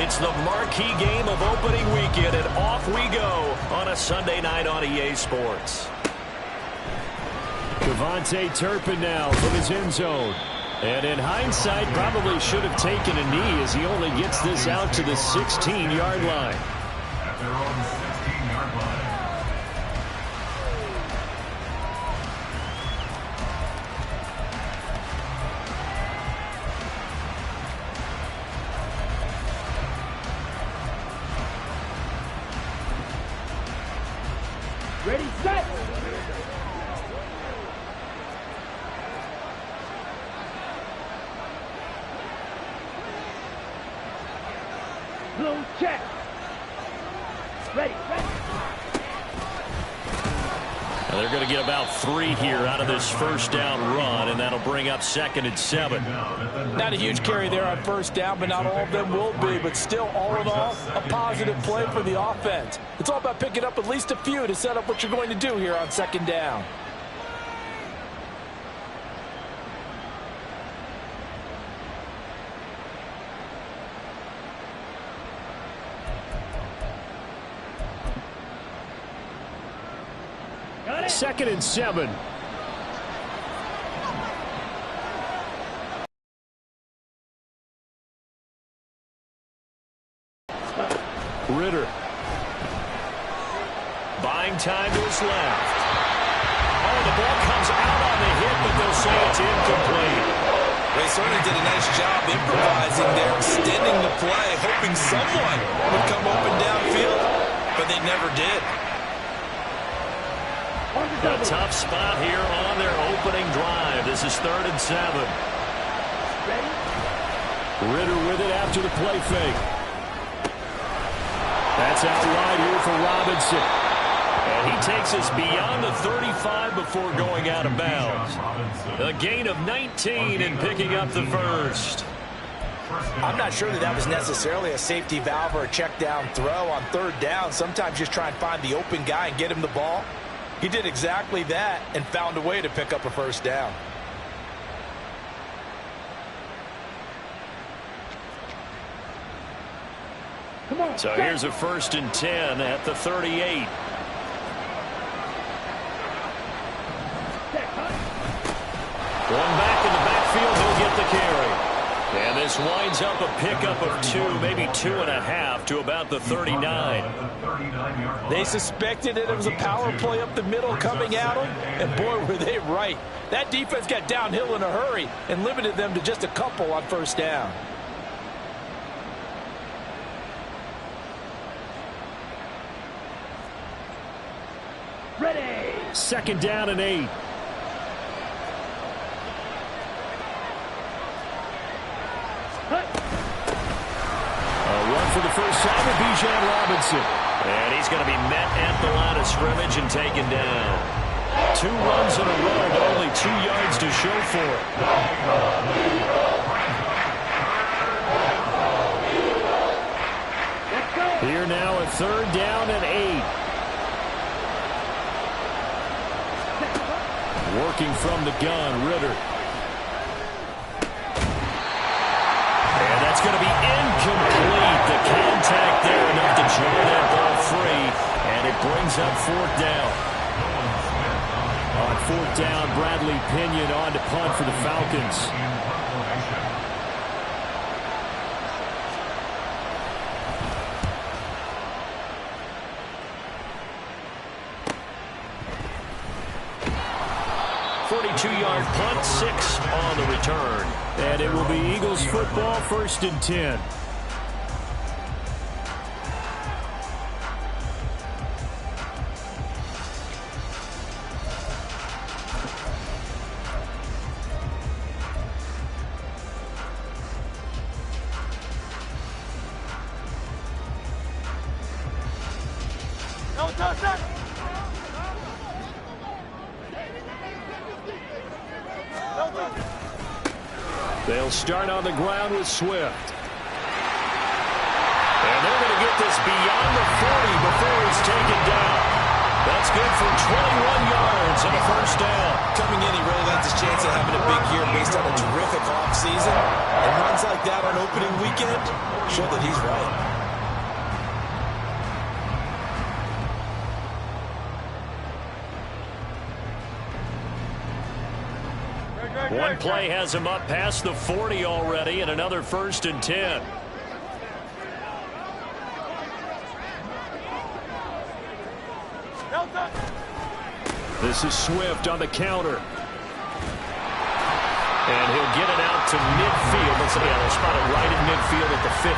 It's the marquee game of opening weekend, and off we go on a Sunday night on EA Sports. Devontae Turpin now from his end zone. And in hindsight, probably should have taken a knee as he only gets this out to the 16-yard line. At their own 16-yard line. Ready, set! Blue check. Ready, ready. Now they're going to get about 3 here out of this first down run, and that'll bring up 2nd and 7. Not a huge carry there on first down, but not all of them will be. But still, all in all, a positive play for the offense. It's all about picking up at least a few to set up what you're going to do here on 2nd down. Got it. 2nd and 7. Ritter. Buying time to his left. Oh, the ball comes out on the hit, but they'll say it's incomplete. They certainly did a nice job improvising there, extending the play, hoping someone would come open downfield, but they never did. A tough spot here on their opening drive. This is 3rd and 7. Ritter with it after the play fake. That's out wide here for Robinson. And he takes us beyond the 35 before going out of bounds. A gain of 19 and picking up the first. I'm not sure that was necessarily a safety valve or a check down throw on 3rd down. Sometimes just try and find the open guy and get him the ball. He did exactly that and found a way to pick up a first down. Come on. So here's a 1st and 10 at the 38. Going back in the backfield, he'll get the carry. And this winds up a pickup of 2, maybe 2.5 to about the 39. They suspected it was a power play up the middle coming at them, and boy, were they right. That defense got downhill in a hurry and limited them to just a couple on first down. Ready. 2nd down and 8. A run for the first time with Bijan Robinson. And he's going to be met at the line of scrimmage and taken down. 2 runs in a row, but only 2 yards to show for it. Here now a 3rd down and 8. Working from the gun, Ritter. And that's going to be incomplete. The contact there enough to draw that ball free, and it brings up 4th down. On 4th down, Bradley Pinion on to punt for the Falcons. Yard punt, 6 on the return. And it will be Eagles football, 1st and 10. They'll start on the ground with Swift. And they're going to get this beyond the 40 before he's taken down. That's good for 21 yards and a first down. Coming in, he really likes his chance of having a big year based on a terrific offseason and runs things like that on opening weekend show that he's right. One play has him up past the 40 already, and another 1st and 10. This is Swift on the counter. And he'll get it out to midfield. Let's see, they'll spot it right at midfield at the 50.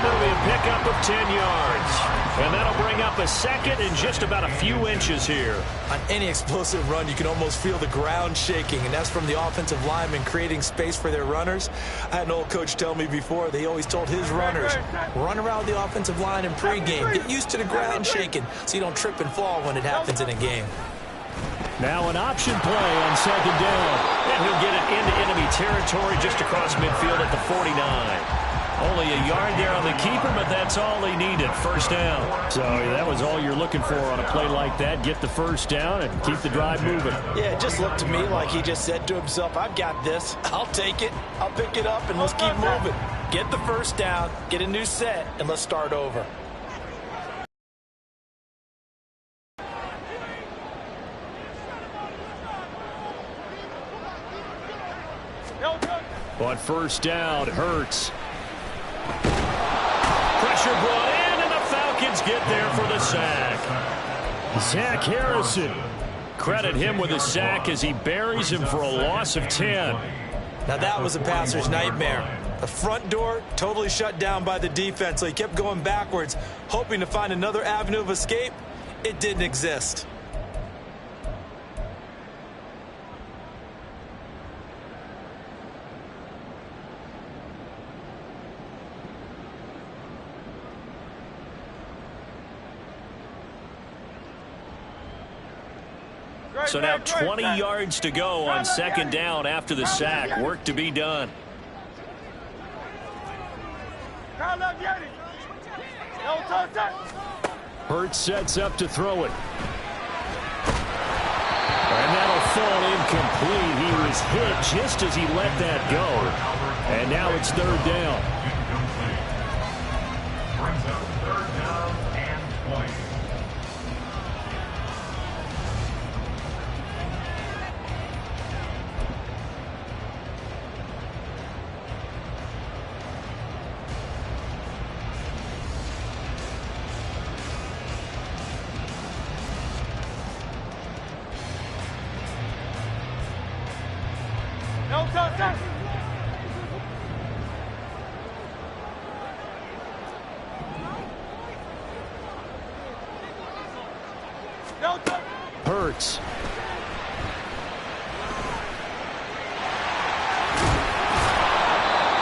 That'll be a pickup of 10 yards. And that'll bring up a 2nd and just about a few inches here. On any explosive run, you can almost feel the ground shaking, and that's from the offensive linemen creating space for their runners. I had an old coach tell me before, they always told his runners, run around the offensive line in pregame. Get used to the ground shaking so you don't trip and fall when it happens in a game. Now an option play on 2nd down. And he'll get it into enemy territory just across midfield at the 49. Only a yard there on the keeper, but that's all he needed. 1st down. So that was all you're looking for on a play like that. Get the 1st down and keep the drive moving. Yeah, it just looked to me like he just said to himself, I've got this. I'll take it. I'll pick it up, and let's keep moving. Get the 1st down, get a new set, and let's start over. On 1st down, Hurts. Pressure brought in, and the Falcons get there for the sack. Zach Harrison. Credit him with a sack as he buries him for a loss of 10. Now that was a passer's nightmare. The front door totally shut down by the defense, so he kept going backwards, hoping to find another avenue of escape. It didn't exist. So now 20 yards to go on 2nd down after the sack. Work to be done. Hurts sets up to throw it. And that'll fall incomplete. He was hit just as he let that go. And now it's 3rd down. Brings up 3rd down and 20. Hurts.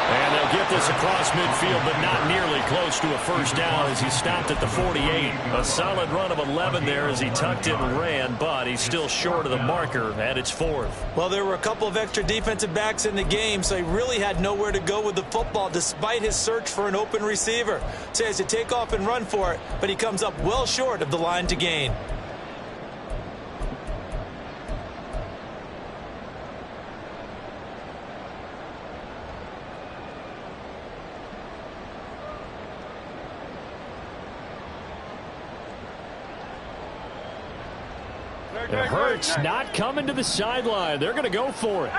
And they'll get this across midfield, but not nearly close to a 1st down as he stopped at the 48. A solid run of 11 there as he tucked it and ran, but he's still short of the marker at its 4th. Well, there were a couple of extra defensive backs in the game, so he really had nowhere to go with the football despite his search for an open receiver. So he has to take off and run for it, but he comes up well short of the line to gain. The Hurts not coming to the sideline. They're going to go for it.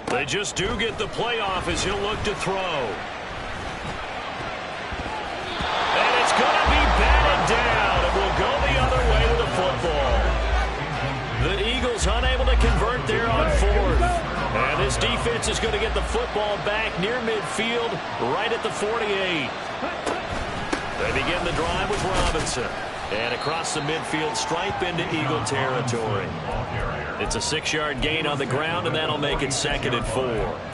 They just do get the playoff as he'll look to throw. And it's going to be batted down. It will go the other way with the football. The Eagles unable to convert there on 4th. And this defense is going to get the football back near midfield, right at the 48. They begin the drive with Robinson. And across the midfield stripe into Eagle territory. It's a 6-yard gain on the ground, and that'll make it 2nd and 4.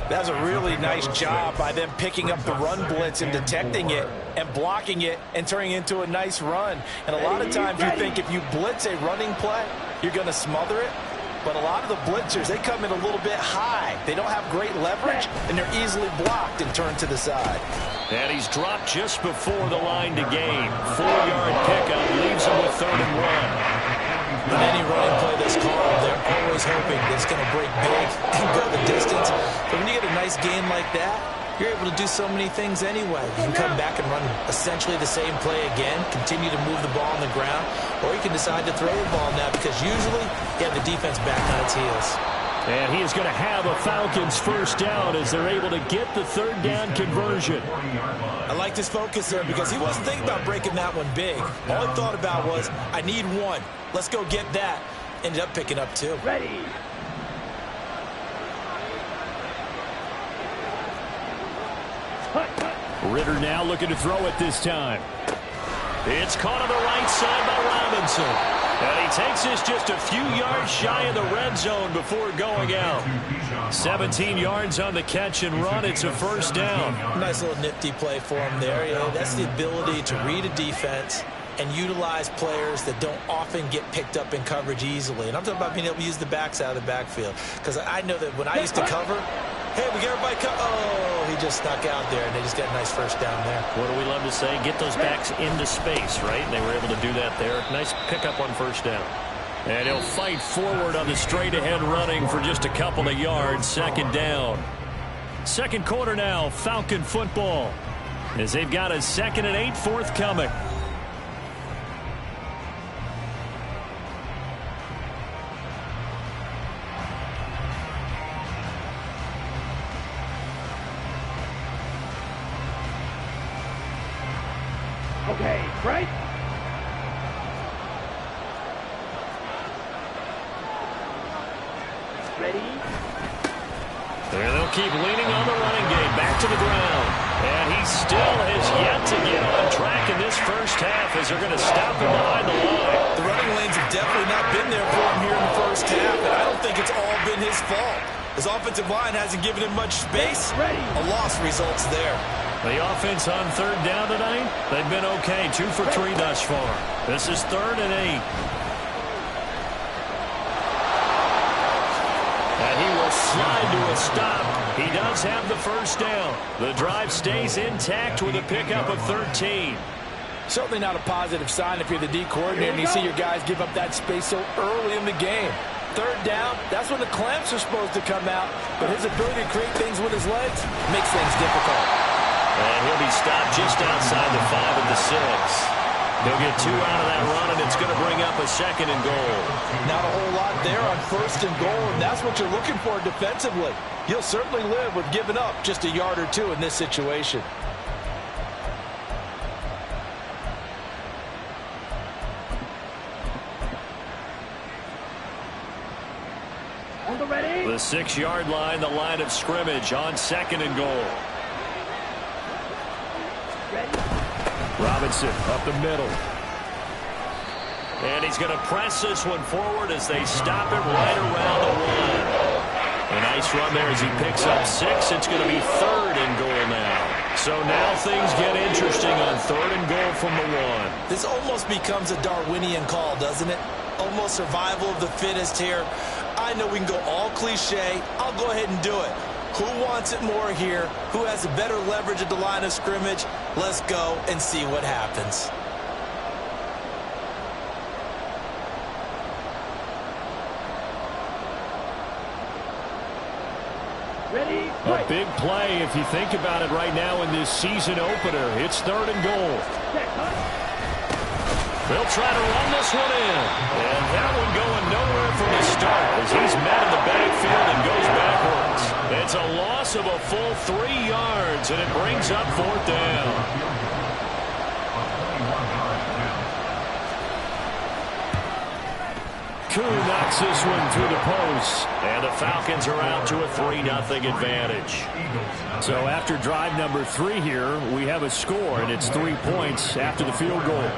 That's a really nice job by them picking up the run blitz and detecting it and blocking it and turning it into a nice run. And a lot of times you think if you blitz a running play, you're going to smother it. But a lot of the blitzers, they come in a little bit high. They don't have great leverage, and they're easily blocked and turned to the side. And he's dropped just before the line to gain. 4-yard pickup leaves him with 3rd and 1. When any running play that's called, they're always hoping that it's going to break big and go the distance. But when you get a nice gain like that, you're able to do so many things anyway. You can come back and run essentially the same play again, continue to move the ball on the ground, or you can decide to throw the ball now because usually you have the defense back on its heels. And he is going to have a Falcons first down as they're able to get the 3rd down conversion. I like his focus there because he wasn't thinking about breaking that one big. All he thought about was, I need 1. Let's go get that. Ended up picking up 2. Ready. Ritter now looking to throw it this time. It's caught on the right side by Robinson. And he takes this just a few yards shy of the red zone before going out. 17 yards on the catch and run. It's a first down. Nice little nifty play for him there. You know, that's the ability to read a defense and utilize players that don't often get picked up in coverage easily. And I'm talking about being able to use the backs out of the backfield. Because I know that when I used to cover, hey, we got everybody oh, he just snuck out there, and they just got a nice first down there. What do we love to say? Get those backs into space, right? And they were able to do that there. Nice pickup on first down. And he'll fight forward on the straight-ahead running for just a couple of yards. 2nd down. 2nd quarter now, Falcon football, as they've got a 2nd and 8 forthcoming. Okay, right? Ready? And they'll keep leaning on the running game. Back to the ground. And he still has yet to get on track in this first half as they're going to stop him behind the line. The running lanes have definitely not been there for him here in the first half, and I don't think it's all been his fault. His offensive line hasn't given him much space. A loss results there. The offense on 3rd down tonight, they've been okay. 2 for 3 thus far. This is 3rd and 8. And he will slide to a stop. He does have the first down. The drive stays intact with a pickup of 13. Certainly not a positive sign if you're the D coordinator and you see your guys give up that space so early in the game. 3rd down, that's when the clamps are supposed to come out. But his ability to create things with his legs makes things difficult. And he'll be stopped just outside the 5 and the 6. He'll get 2 out of that run, and it's going to bring up a 2nd and goal. Not a whole lot there on 1st and goal, and that's what you're looking for defensively. You'll certainly live with giving up just a yard or 2 in this situation. On the ready? The 6-yard line, the line of scrimmage on 2nd and goal. Robinson up the middle. And he's going to press this one forward as they stop it right around the 1. A nice run there as he picks up 6. It's going to be 3rd and goal now. So now things get interesting on 3rd and goal from the 1. This almost becomes a Darwinian call, doesn't it? Almost survival of the fittest here. I know we can go all cliche. I'll go ahead and do it. Who wants it more here? Who has a better leverage at the line of scrimmage? Let's go and see what happens. Ready? A big play if you think about it right now in this season opener. It's 3rd and goal. They'll try to run this one in. And that one going nowhere from the start as he's met in the backfield and goes backwards. It's a loss of a full 3 yards, and it brings up 4th down. Koo knocks this one through the post. And the Falcons are out to a 3-0 advantage. So after drive number 3 here, we have a score, and it's 3 points after the field goal.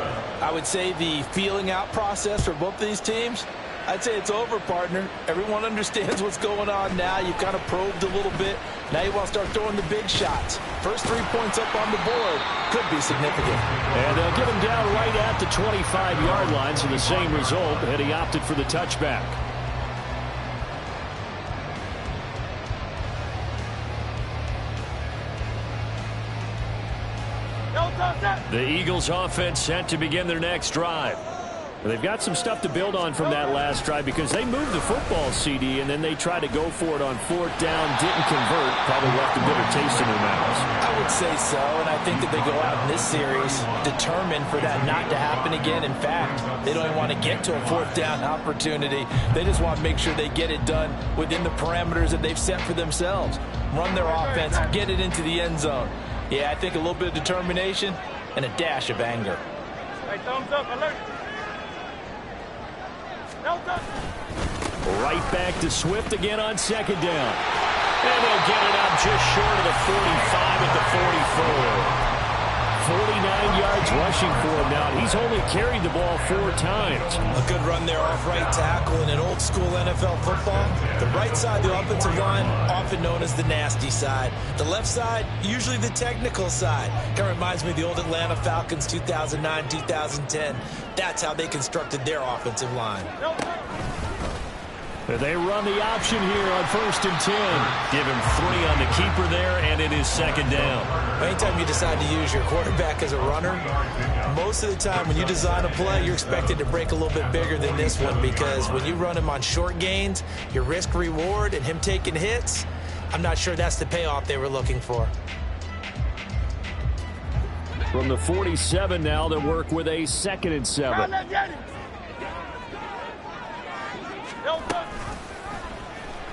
I would say the feeling out process for both these teams, I'd say it's over, partner. Everyone understands what's going on now. You've kind of probed a little bit. Now you want to start throwing the big shots. First 3 points up on the board could be significant. And they'll get him down right at the 25-yard line, so the same result, and he opted for the touchback. The Eagles offense set to begin their next drive. They've got some stuff to build on from that last drive because they moved the football, CD, and then they tried to go for it on 4th down, didn't convert, probably left a bitter taste in their mouths. I would say so, and I think that they go out in this series determined for that not to happen again. In fact, they don't even want to get to a 4th down opportunity. They just want to make sure they get it done within the parameters that they've set for themselves. Run their offense, get it into the end zone. Yeah, I think a little bit of determination and a dash of anger. Hey, thumbs up, alert. Right back to Swift again on 2nd down. And they'll get it up just short of the 45 at the 44. 49 yards rushing for him now. He's only carried the ball 4 times. A good run there off right tackle in an old school NFL football. The right side, the offensive line, often known as the nasty side. The left side, usually the technical side. Kind of reminds me of the old Atlanta Falcons 2009, 2010. That's how they constructed their offensive line. They run the option here on 1st and 10. Give him 3 on the keeper there, and it is 2nd down. Anytime you decide to use your quarterback as a runner, most of the time when you design a play, you're expected to break a little bit bigger than this one because when you run him on short gains, your risk-reward and him taking hits, I'm not sure that's the payoff they were looking for. From the 47 now, they'll work with a 2nd and 7.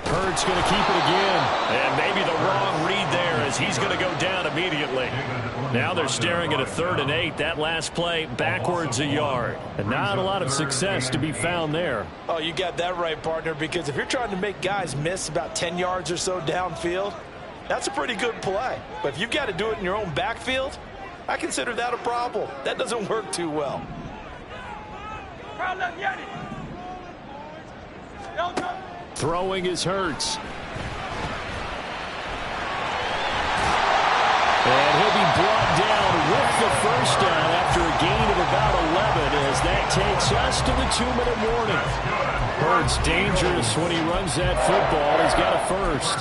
Hurts going to keep it again. And maybe the wrong read there as he's going to go down immediately. Now they're staring at a 3rd and 8. That last play backwards a yard. And not a lot of success to be found there. Oh, you got that right, partner, because if you're trying to make guys miss about 10 yards or so downfield, that's a pretty good play. But if you've got to do it in your own backfield, I consider that a problem. That doesn't work too well. Throwing is Hurts. And he'll be brought down with the 1st down after a gain of about 11 as that takes us to the 2-minute warning. Hurts dangerous when he runs that football. He's got a 1st.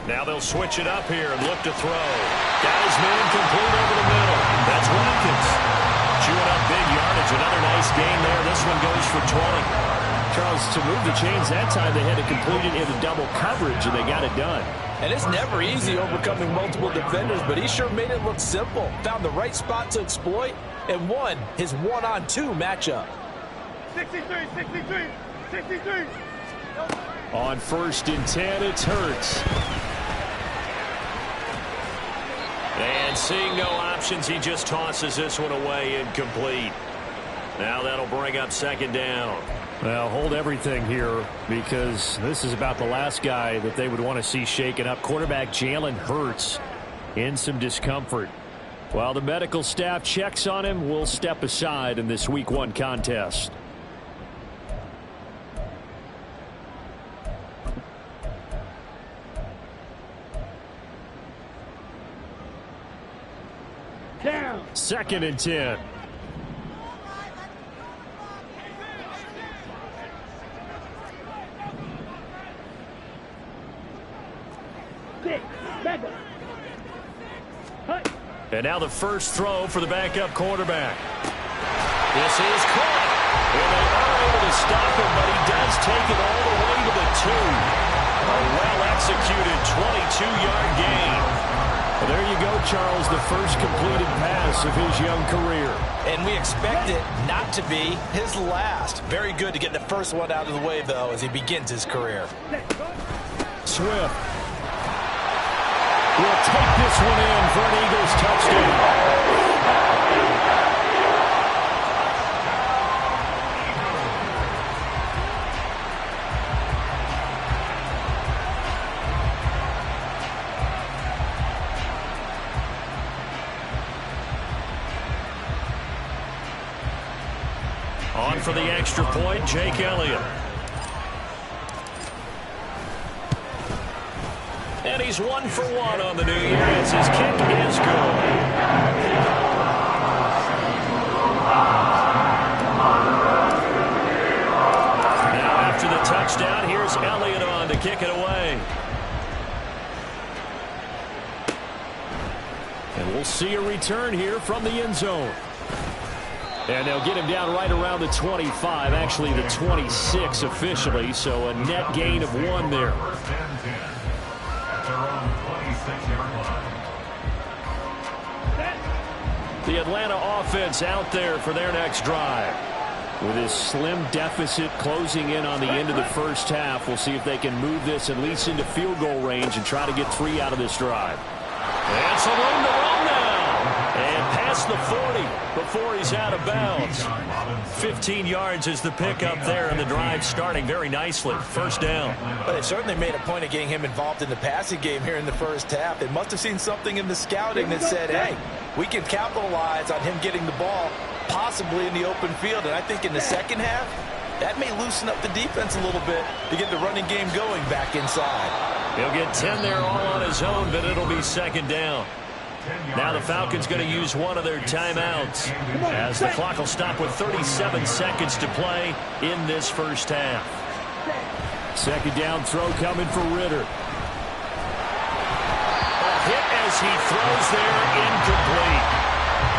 Now they'll switch it up here and look to throw. Got his man complete over the middle. That's Watkins. Chewing up big yardage. Another nice gain there. This one goes for 20. Charles, to move the chains that time, they had to complete it into double coverage, and they got it done. And it's never easy overcoming multiple defenders, but he sure made it look simple. Found the right spot to exploit and won his 1-on-2 matchup. 63, 63, 63. On 1st and 10, it's Hurts. And seeing no options, he just tosses this one away incomplete. Now that'll bring up 2nd down. Well, hold everything here because this is about the last guy that they would want to see shaken up. Quarterback Jalen Hurts in some discomfort. While the medical staff checks on him, we'll step aside in this Week 1 contest. Down. 2nd and 10. And now the first throw for the backup quarterback. This is caught. And they are able to stop him, but he does take it all the way to the 2. A well-executed 22-yard gain. Well, there you go, Charles, the first completed pass of his young career. And we expect it not to be his last. Very good to get the first one out of the way, though, as he begins his career. Swift will take this one in for an Eagles touchdown. On for the extra point, Jake Elliott. And he's 1 for 1 on the new year as his kick is good. Now after the touchdown, here's Elliott on to kick it away. And we'll see a return here from the end zone. And they'll get him down right around the 25, actually the 26 officially, so a net gain of 1 there. The Atlanta offense out there for their next drive. With this slim deficit closing in on the end of the first half, we'll see if they can move this at least into field goal range and try to get 3 out of this drive. And some room to run now. And past the 40 before he's out of bounds. 15 yards is the pickup there, and the drive starting very nicely. First down. But they certainly made a point of getting him involved in the passing game here in the first half. They must have seen something in the scouting that said, hey, we can capitalize on him getting the ball, possibly in the open field. And I think in the second half, that may loosen up the defense a little bit to get the running game going back inside. He'll get 10 there all on his own, but it'll be second down. Now the Falcons going to use one of their timeouts as the clock will stop with 37 seconds to play in this first half. Second down throw coming for Ritter. A hit as he throws there, incomplete.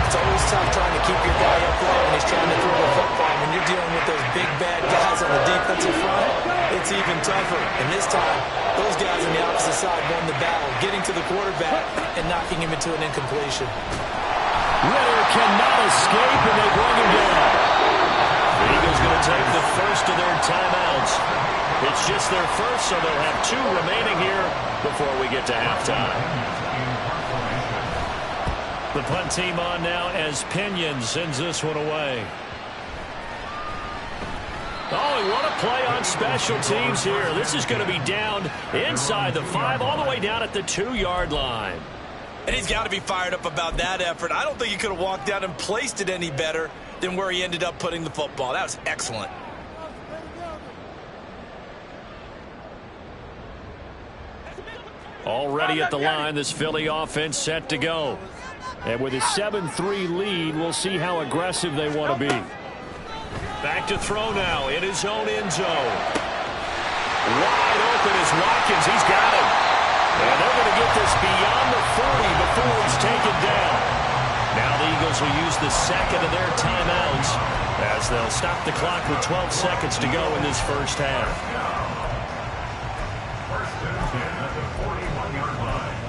It's always tough trying to keep your guy up low when he's trying to throw the football. When you're dealing with those big bad guys on the defensive front, it's even tougher. And this time, those guys on the opposite side won the battle, getting to the quarterback and knocking him into an incompletion. Ritter cannot escape, and they bring him down. The Eagles going to take the first of their timeouts. It's just their first, so they'll have 2 remaining here before we get to halftime. The punt team on now as Pinion sends this one away. Oh, what a play on special teams here. This is going to be down inside the 5, all the way down at the 2-yard line. And he's got to be fired up about that effort. I don't think he could have walked down and placed it any better than where he ended up putting the football. That was excellent. Already at the line, this Philly offense set to go. And with a 7-3 lead, we'll see how aggressive they want to be. Back to throw now in his own end zone. Wide open is Watkins. He's got him. And they're going to get this beyond the 40 before he's taken down. Now the Eagles will use the second of their timeouts as they'll stop the clock with 12 seconds to go in this first half. First and 10 at the 41-yard line.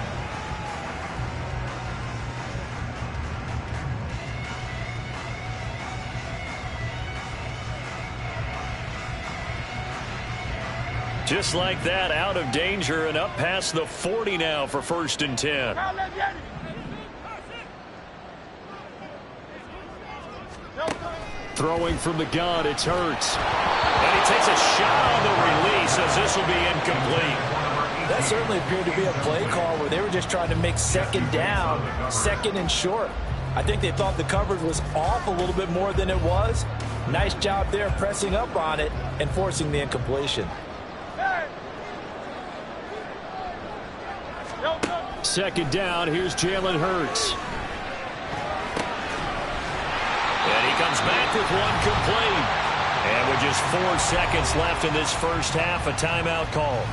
Just like that, out of danger and up past the 40 now for first and 10. Throwing from the gun, it's Hurts. And he takes a shot on the release as this will be incomplete. That certainly appeared to be a play call where they were just trying to make second down, second and short. I think they thought the coverage was off a little bit more than it was. Nice job there pressing up on it and forcing the incompletion. Second down, here's Jalen Hurts. And he comes back with one complete. And with just 4 seconds left in this first half, a timeout call.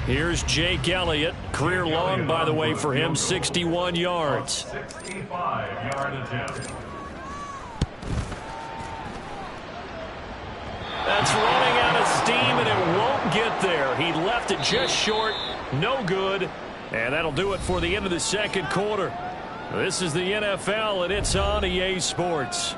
Here's Jake Elliott. Career long, by the way, for him, 61 yards. 65-yard attempt. That's running out of steam, and it won't get there. He left it just short. No good. And that'll do it for the end of the second quarter. This is the NFL, and it's on EA Sports.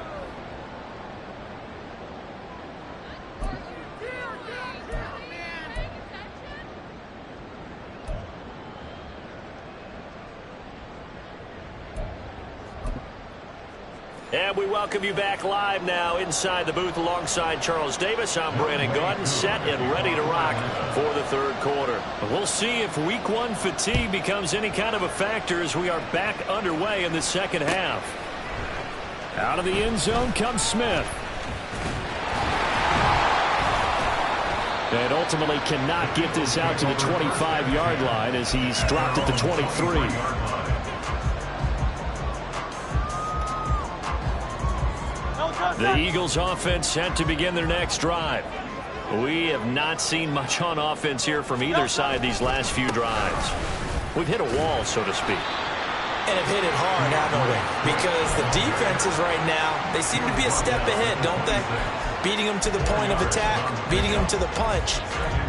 And we welcome you back live now inside the booth alongside Charles Davis. I'm Brandon Gaudin, set and ready to rock for the third quarter. We'll see if week one fatigue becomes any kind of a factor as we are back underway in the second half. Out of the end zone comes Smith. And ultimately cannot get this out to the 25-yard line as he's dropped at the 23. The Eagles offense set to begin their next drive. We have not seen much on offense here from either side these last few drives. We've hit a wall, so to speak. And have hit it hard, haven't we? Because the defenses right now, they seem to be a step ahead, don't they? Beating them to the point of attack, beating them to the punch.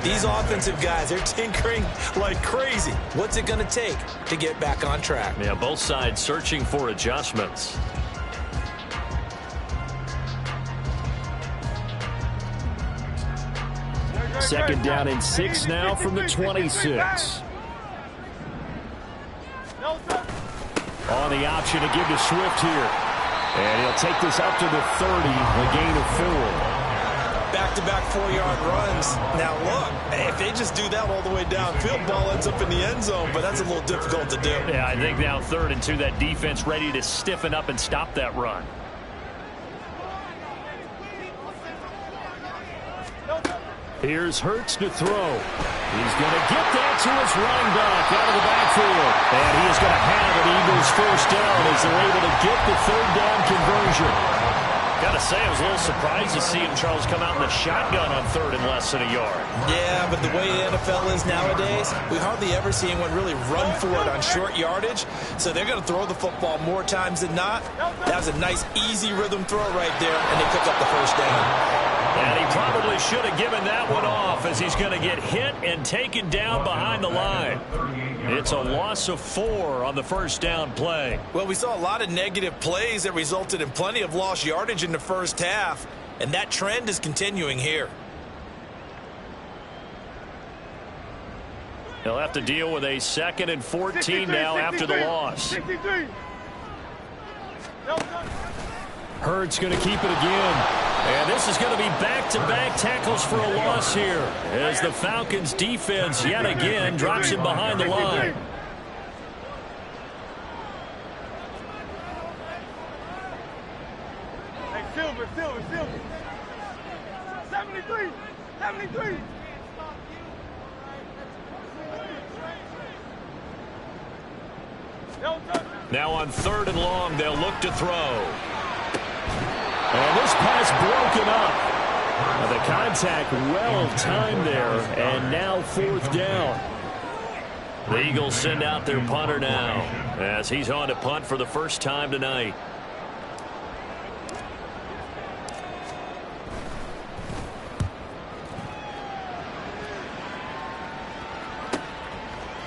These offensive guys, they're tinkering like crazy. What's it going to take to get back on track? Yeah, both sides searching for adjustments. Second down and 6 now from the 26. On the option to give to Swift here. And he'll take this up to the 30, a gain of 4. Back-to-back 4-yard runs. Now look, if they just do that all the way downfield, ball ends up in the end zone, but that's a little difficult to do. Yeah, I think now 3rd and 2, that defense ready to stiffen up and stop that run. Here's Hurts to throw. He's going to get that to his running back out of the backfield. And he is going to have an Eagles first down as they're able to get the 3rd down conversion. Got to say, I was a little surprised to see him, Charles, come out in the shotgun on 3rd and less than a yard. Yeah, but the way the NFL is nowadays, we hardly ever see anyone really run for it on short yardage. So they're going to throw the football more times than not. That was a nice, easy rhythm throw right there, and they pick up the first down. And he probably should have given that one off as he's going to get hit and taken down behind the line. It's a loss of 4 on the first down play. Well, we saw a lot of negative plays that resulted in plenty of lost yardage in the first half, and that trend is continuing here. He'll have to deal with a 2nd and 14 now after the loss. Hurts going to keep it again. And this is going to be back-to-back tackles for a loss here as the Falcons defense yet again drops him behind the line. Hey, Silver. 73. Now on 3rd and long, they'll look to throw. And this pass broken up. The contact well timed there, and now 4th down. The Eagles send out their punter now as he's on to punt for the first time tonight.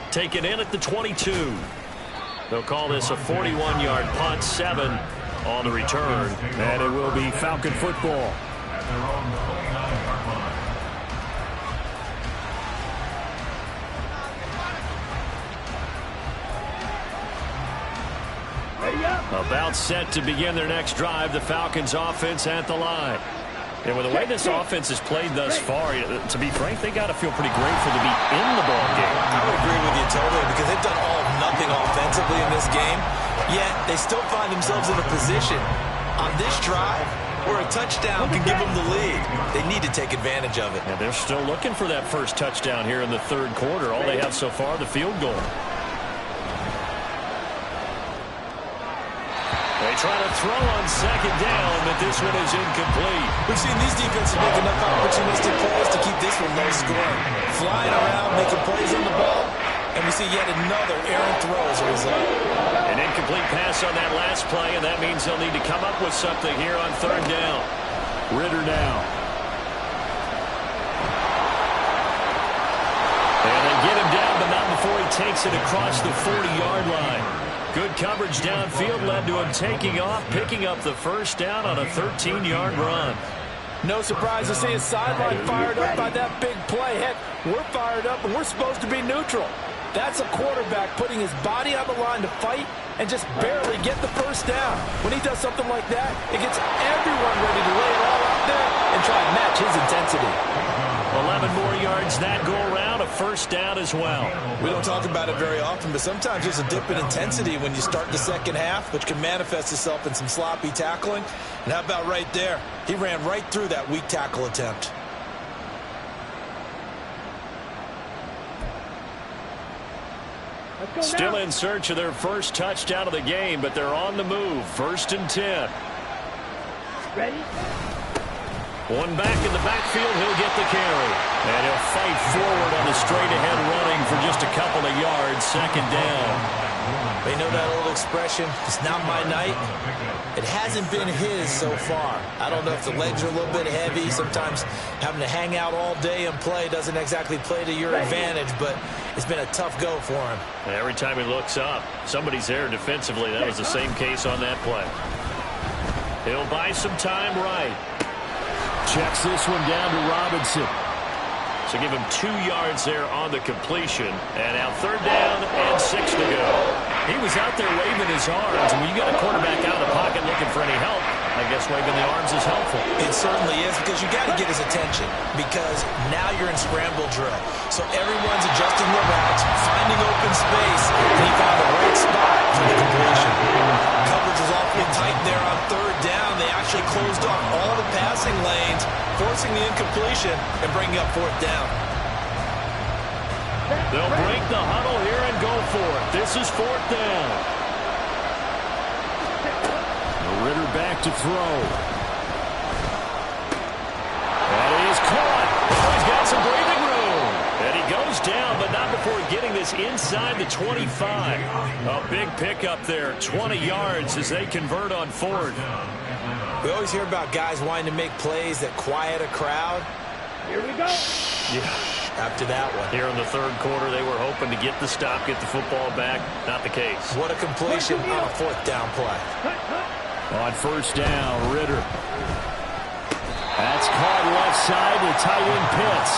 Taken in at the 22. They'll call this a 41-yard punt, 7 on the return, and it will be Falcon football. At their own 29-yard line. About set to begin their next drive, the Falcons offense at the line. And with the way this offense has played thus far, to be frank, they got to feel pretty grateful to be in the ball game. I would agree with you totally because they've done all of nothing offensively in this game, yet they still find themselves in a position on this drive where a touchdown can give them the lead. They need to take advantage of it. And they're still looking for that first touchdown here in the 3rd quarter. All they have so far, the field goal. They try to throw on 2nd down, but this one is incomplete. We've seen these defenses make enough opportunistic plays to keep this one low scoring. Flying around, making plays on the ball, and we see yet another errant throw as a result. An incomplete pass on that last play, and that means they'll need to come up with something here on 3rd down. Ritter now. And they get him down, but not before he takes it across the 40-yard line. Good coverage downfield led to him taking off, picking up the first down on a 13-yard run. No surprise to see his sideline fired up by that big play. Heck, we're fired up, and we're supposed to be neutral. That's a quarterback putting his body on the line to fight and just barely get the first down. When he does something like that, it gets everyone ready to lay it all out there and try and match his intensity. 11 more yards that go around, a first down as well. We don't talk about it very often, but sometimes there's a dip in intensity when you start the second half, which can manifest itself in some sloppy tackling. And how about right there? He ran right through that weak tackle attempt. Still in search of their first touchdown of the game, but they're on the move. 1st and 10. Ready? One back in the backfield, he'll get the carry. And he'll fight forward on the straight-ahead running for just a couple of yards. 2nd down. They know that old expression, it's not my night. It hasn't been his so far. I don't know if the legs are a little bit heavy. Sometimes having to hang out all day and play doesn't exactly play to your advantage, but it's been a tough go for him. Every time he looks up, somebody's there defensively. That was the same case on that play. He'll buy some time right. Checks this one down to Robinson. So give him 2 yards there on the completion. And now 3rd down and 6 to go. He was out there waving his arms. And when you got a quarterback out of the pocket looking for any help, I guess waving the arms is helpful. It certainly is, because you got to get his attention, because now you're in scramble drill. So everyone's adjusting their routes, finding open space, and he found the right spot for the completion. Coverage was awfully tight there on 3rd down. They actually closed off all the passing lanes, forcing the incompletion and bringing up 4th down. They'll break the huddle here and go for it. This is 4th down. Ritter back to throw. And he is caught. Oh, he's got some breathing room. And he goes down, but not before getting this inside the 25. A big pickup there, 20 yards as they convert on 4th. We always hear about guys wanting to make plays that quiet a crowd. Here we go. Yeah. After that one. Here in the 3rd quarter, they were hoping to get the stop, get the football back. Not the case. What a completion on a 4th down play. On 1st down, Ritter. That's caught left side to tight end Pitts.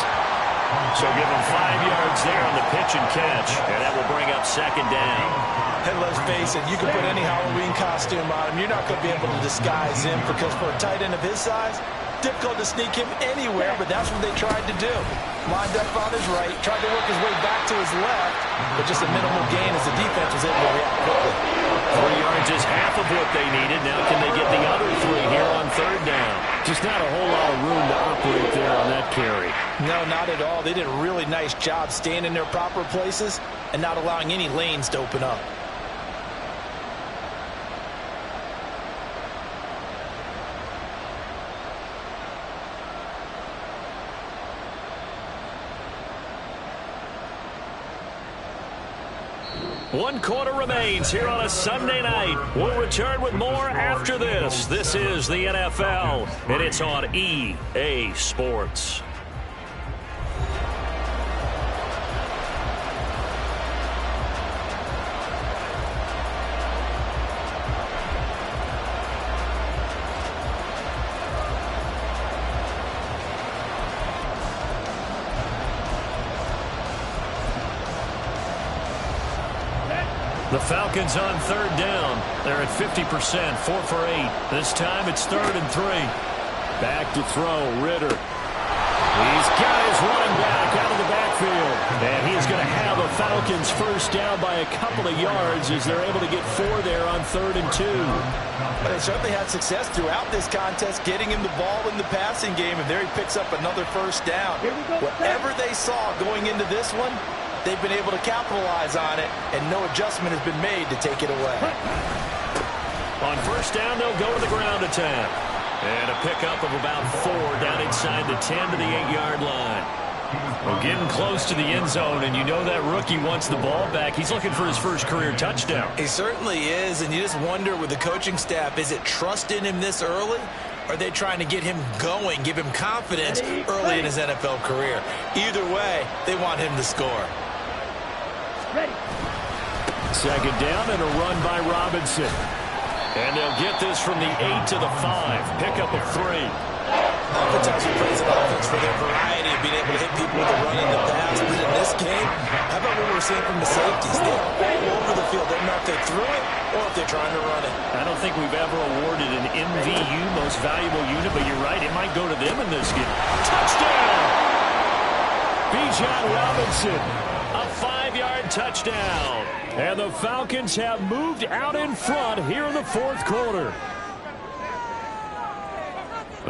So give him 5 yards there on the pitch and catch. And that will bring up 2nd down. And let's face it, you can put any Halloween costume on him. You're not going to be able to disguise him, because for a tight end of his size, difficult to sneak him anywhere, but that's what they tried to do. Lined up on his right, tried to work his way back to his left, but just a minimal gain as the defense was able to react quickly. 3 yards is half of what they needed. Now can they get the other 3 here on 3rd down? Just not a whole lot of room to operate there on that carry. No, not at all. They did a really nice job staying in their proper places and not allowing any lanes to open up. One quarter remains here on a Sunday night. We'll return with more after this. This is the NFL, and it's on EA Sports. The Falcons on 3rd down. They're at 50%, 4 for 8. This time it's 3rd and 3. Back to throw, Ritter. He's got his running back out of the backfield. And he's going to have the Falcons first down by a couple of yards as they're able to get 4 there on 3rd and 2. But they certainly had success throughout this contest, getting him the ball in the passing game, and there he picks up another first down. Whatever they saw going into this one, they've been able to capitalize on it, and no adjustment has been made to take it away. On 1st down, they'll go to the ground attack. And a pickup of about 4 down inside the 10 to the 8-yard line. Well, getting close to the end zone, and you know that rookie wants the ball back. He's looking for his first career touchdown. He certainly is, and you just wonder with the coaching staff, is it trust in him this early? Or are they trying to get him going, give him confidence early in his NFL career? Either way, they want him to score. Ready. 2nd down and a run by Robinson. And they'll get this from the 8 to the 5. Pickup of 3. Oftentimes we praise an offense for their variety of being able to hit people with a run in the past. But in this game, how about what we're seeing from the safeties? They're all over the field. They don't know if they threw it or if they're trying to run it. I don't think we've ever awarded an MVU, most valuable unit, but you're right, it might go to them in this game. Touchdown! Bijan Robinson, a 5-yard touchdown. And the Falcons have moved out in front here in the fourth quarter.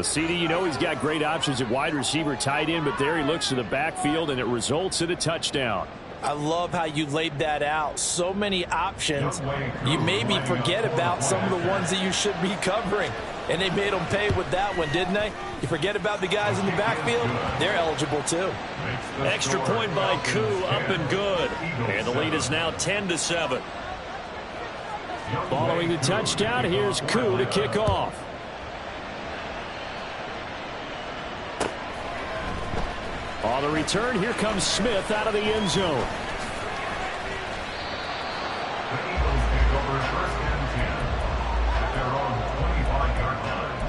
CD, you know he's got great options at wide receiver, tight end, but there he looks to the backfield, and it results in a touchdown. I love how you laid that out. So many options. You maybe forget about some of the ones that you should be covering. And they made them pay with that one, didn't they? You forget about the guys in the backfield, they're eligible too. Extra point by Koo, up and good. And the lead is now 10-7. Following the touchdown, here's Koo to kick off. On the return, here comes Smith out of the end zone. The Eagles take over 1st and 10 at their own 25-yard line.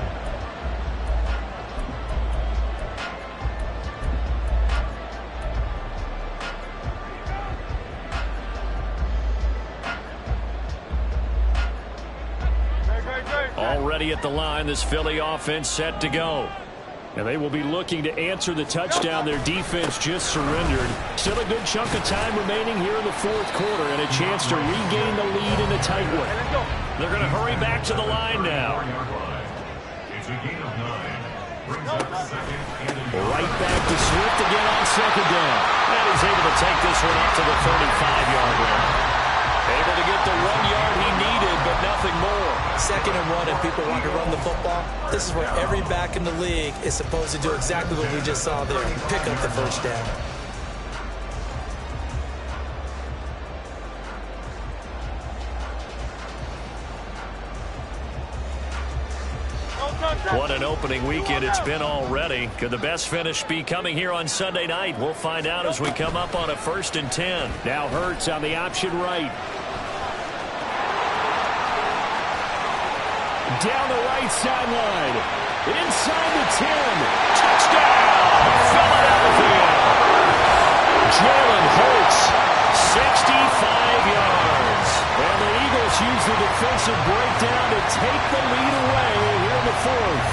Already at the line, this Philly offense set to go. And they will be looking to answer the touchdown their defense just surrendered. Still a good chunk of time remaining here in the fourth quarter and a chance to regain the lead in a tight one. They're going to hurry back to the line now. It's a gain of 9. Brings up 2nd and Right back to Swift again on 2nd down. And he's able to take this one up to the 35-yard line. Able to get the 1 yard he needed, but nothing more. 2nd and 1, if people want to run the football, this is where every back in the league is supposed to do exactly what we just saw there. Pick up the first down. What an opening weekend it's been already. Could the best finish be coming here on Sunday night? We'll find out as we come up on a 1st and 10. Now Hurts on the option right. Down the right sideline. Inside the 10. Touchdown! Philadelphia! Jalen Hurts, 65 yards. And the Eagles use the defensive breakdown to take the lead away here in the fourth.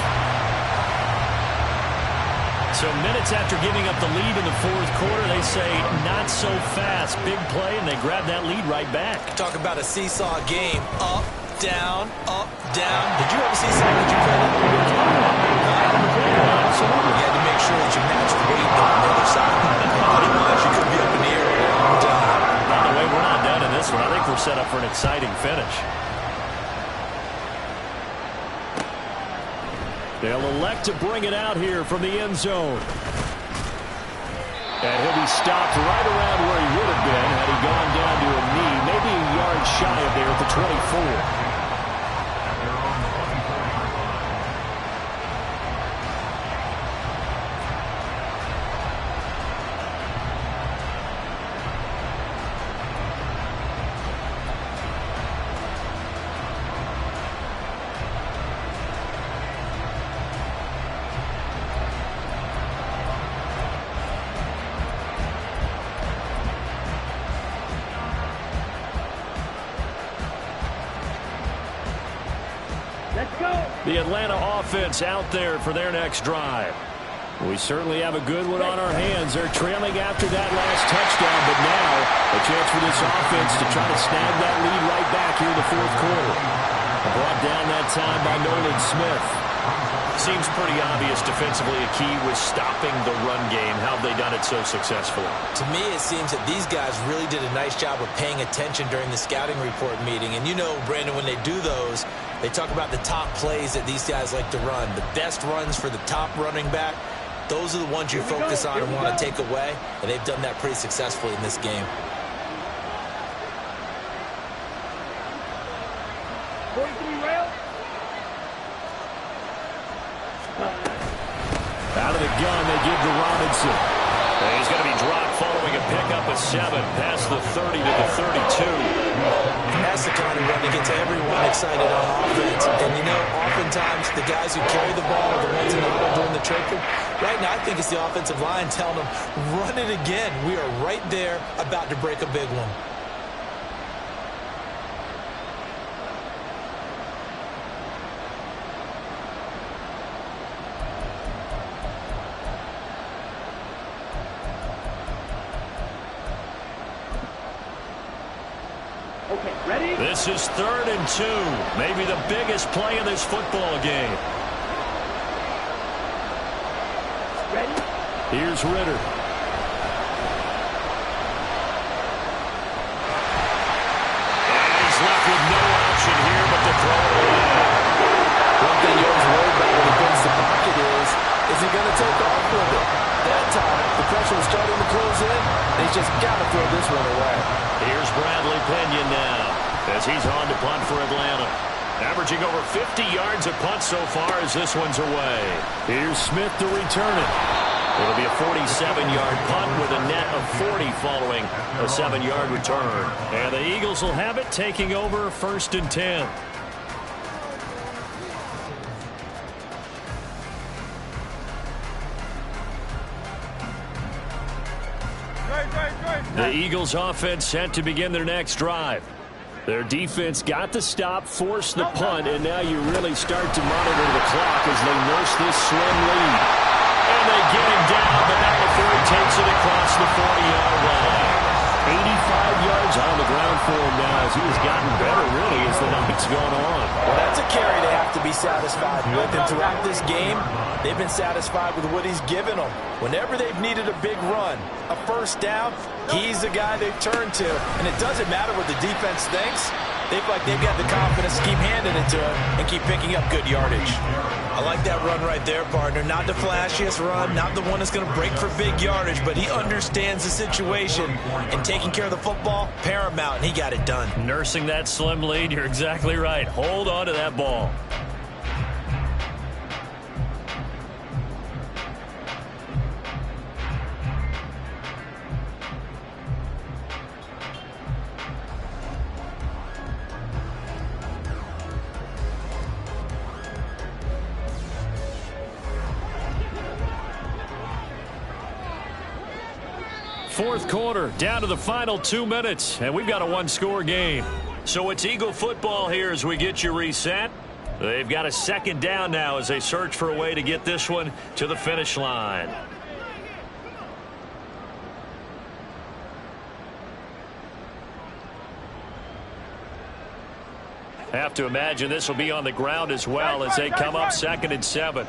So minutes after giving up the lead in the fourth quarter, they say not so fast. Big play, and they grab that lead right back. Talk about a seesaw game. Up, down, up, down. Did you ever see something that you played up? Absolutely. You had to make sure that you matched the weight on the other side. Otherwise, you could be up in the air a long time. By the way, we're not done in this one. I think we're set up for an exciting finish. They'll elect to bring it out here from the end zone. And he'll be stopped right around where he would have been had he gone down to a knee, maybe a yard shy of there at the 24. The Atlanta offense out there for their next drive. We certainly have a good one on our hands. They're trailing after that last touchdown, but now a chance for this offense to try to snag that lead right back here in the fourth quarter. Brought down that time by Nolan Smith. Seems pretty obvious defensively a key was stopping the run game. How have they done it so successfully? To me, it seems that these guys really did a nice job of paying attention during the scouting report meeting. And you know, Brandon, when they do those, they talk about the top plays that these guys like to run. The best runs for the top running back, those are the ones you focus on and want to take away. And they've done that pretty successfully in this game. Out of the gun, they give to Robinson. And he's going to be dropped following a pick up a 7 past the 30 to the 32. That's the kind of run that gets everyone excited on offense. And, you know, oftentimes the guys who carry the ball are the ones in the huddle doing the tricking. Right now, I think it's the offensive line telling them, run it again. We are right there about to break a big one. Okay, ready? This is 3rd and 2. Maybe the biggest play in this football game. Ready? Here's Ritter. And he's left with no option here but to throw it away. One thing you always worry about when he brings the pocket is he going to take off with it? That time, the pressure was starting to close in. He's just got to throw this one away. Here's Bradley Pinion now as he's on to punt for Atlanta. Averaging over 50 yards a punt so far as this one's away. Here's Smith to return it. It'll be a 47-yard punt with a net of 40 following a 7-yard return. And the Eagles will have it taking over 1st and 10. The Eagles offense set to begin their next drive. Their defense got the stop, forced the punt, and now you really start to monitor the clock as they nurse this slim lead. And they get him down, but not before he takes it across the 40-yard line. 85 yards on the ground for him now as he has gotten better, really, as the night's gone on. Well, that's a carry they have to be satisfied with. And throughout this game, they've been satisfied with what he's given them. Whenever they've needed a big run, a first down, he's the guy they've turned to. And it doesn't matter what the defense thinks. They feel like they've got the confidence to keep handing it to him and keep picking up good yardage. I like that run right there, partner. Not the flashiest run, not the one that's going to break for big yardage, but he understands the situation, and taking care of the football, paramount, and he got it done. Nursing that slim lead, you're exactly right. Hold on to that ball. Fourth quarter, down to the final 2 minutes, and we've got a one-score game. So it's Eagle football here as we get you reset. They've got a 2nd down now as they search for a way to get this one to the finish line. Have to imagine this will be on the ground as well as they come up 2nd and 7.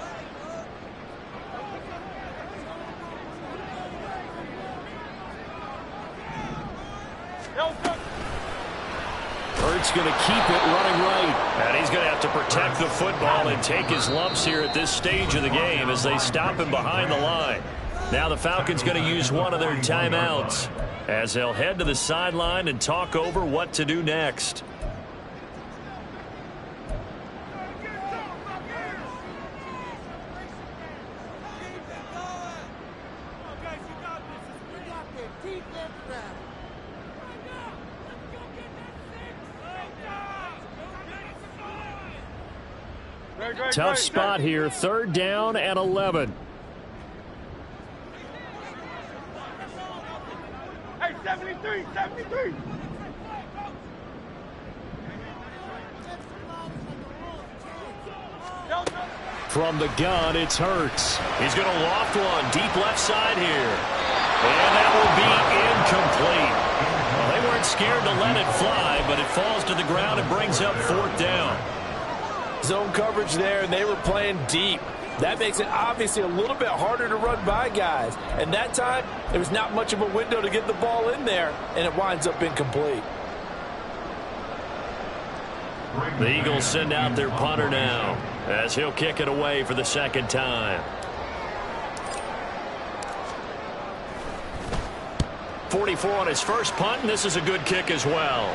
Hurts going to keep it running right. And he's going to have to protect the football and take his lumps here at this stage of the game as they stop him behind the line. Now the Falcons going to use one of their timeouts as they'll head to the sideline and talk over what to do next. Tough spot here, 3rd down and 11. Hey, 73, 73. From the gun, it's Hurts. He's going to loft one deep left side here. And that will be incomplete. Well, they weren't scared to let it fly, but it falls to the ground and brings up 4th down. Zone coverage there, and they were playing deep. That makes it obviously a little bit harder to run by guys. And that time, there was not much of a window to get the ball in there, and it winds up incomplete. The Eagles send out their punter now as he'll kick it away for the 2nd time. 44 on his first punt, and this is a good kick as well.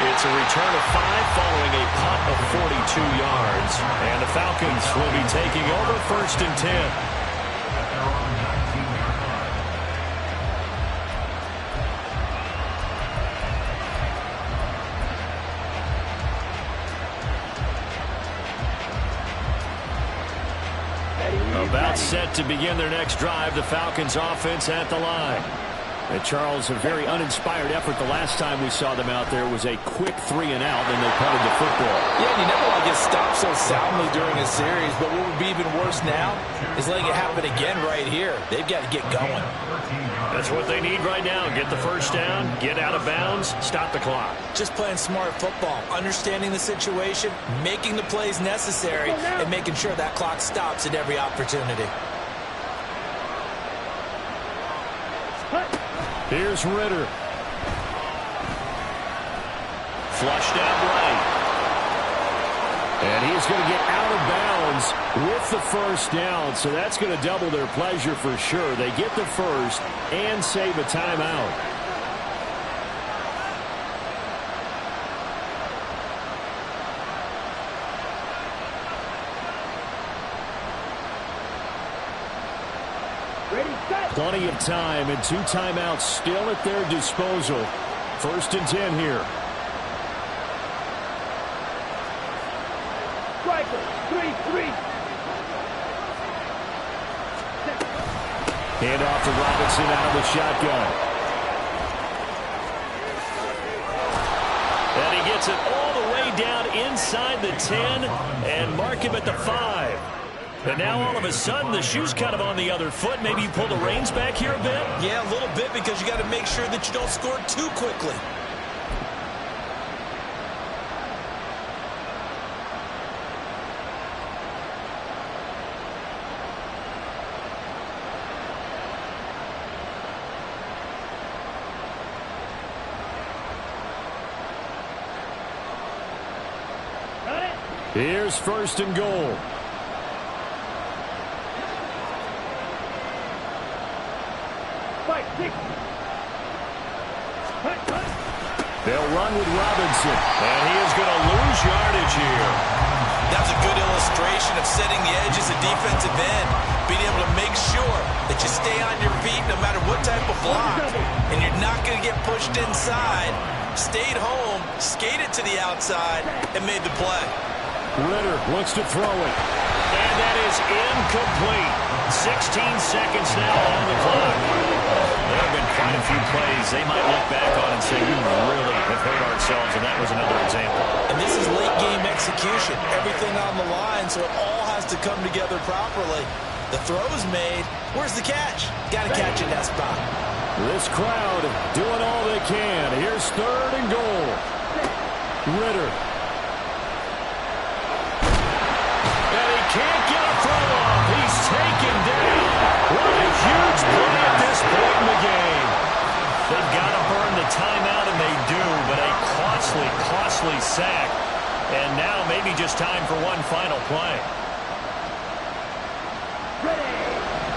It's a return of 5 following a punt of 42 yards. And the Falcons will be taking over 1st and 10. set to begin their next drive. The Falcons offense at the line. And Charles, a very uninspired effort the last time we saw them out there was a quick 3-and-out, and they punted the football. Yeah, you never want to get stopped so soundly during a series, but what would be even worse now is letting it happen again right here. They've got to get going. That's what they need right now. Get the first down, get out of bounds, stop the clock. Just playing smart football, understanding the situation, making the plays necessary, and making sure that clock stops at every opportunity. Here's Ritter. Flushed out right. And he's going to get out of bounds with the first down. So that's going to double their pleasure for sure. They get the first and save a timeout. Plenty of time and 2 timeouts still at their disposal. 1st and 10 here. Striker, 3-3. Hand off to Robinson out of the shotgun. And he gets it all the way down inside the 10 and mark him at the 5. And now all of a sudden the shoe's kind of on the other foot. Maybe you pull the reins back here a bit? Yeah, a little bit, because you got to make sure that you don't score too quickly. Here's 1st and goal. They'll run with Robinson, and he is going to lose yardage here. That's a good illustration of setting the edges of defensive end, being able to make sure that you stay on your feet no matter what type of block, and you're not going to get pushed inside. Stayed home, skated to the outside, and made the play. Ritter looks to throw it, and that is incomplete. 16 seconds now on the clock. There have been quite a few plays they might look back on and say, we really have hurt ourselves, and that was another example. And this is late-game execution. Everything on the line, so it all has to come together properly. The throw's made. Where's the catch? Got to catch it in that spot. This crowd doing all they can. Here's 3rd and goal. Ritter. And he can't get a throw off. He's taken down. What a huge play at this point in the game. They've got to burn the timeout, and they do, but a costly, costly sack. And now maybe just time for one final play.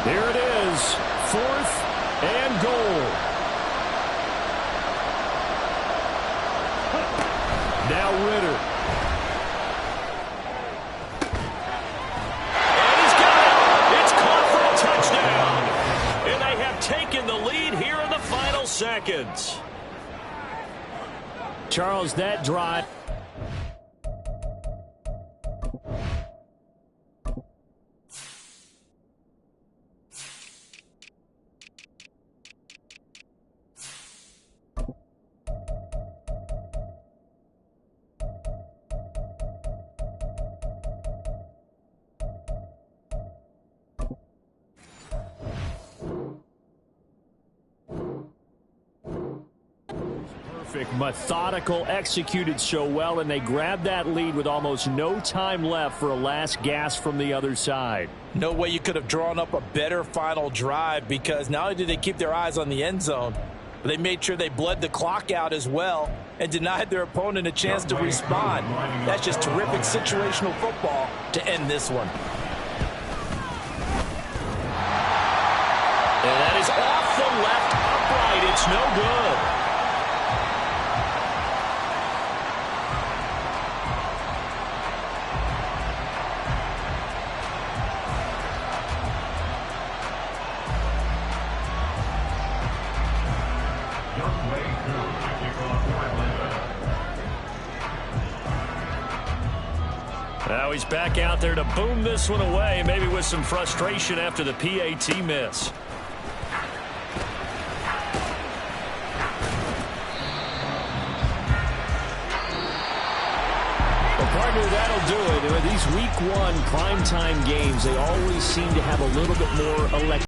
Here it is, 4th and goal. Now Ritter. And he's got it. It's caught for a touchdown. And they have taken the lead here in the final seconds. Charles, that drive. Methodical, executed so well, and they grabbed that lead with almost no time left for a last gasp from the other side. No way you could have drawn up a better final drive, because not only did they keep their eyes on the end zone, but they made sure they bled the clock out as well and denied their opponent a chance to respond. That's just terrific situational football to end this one. And that is off the left upright. It's no good. Now he's back out there to boom this one away, maybe with some frustration after the PAT miss. Partner, that'll do it. These week 1 primetime games, they always seem to have a little bit more electricity.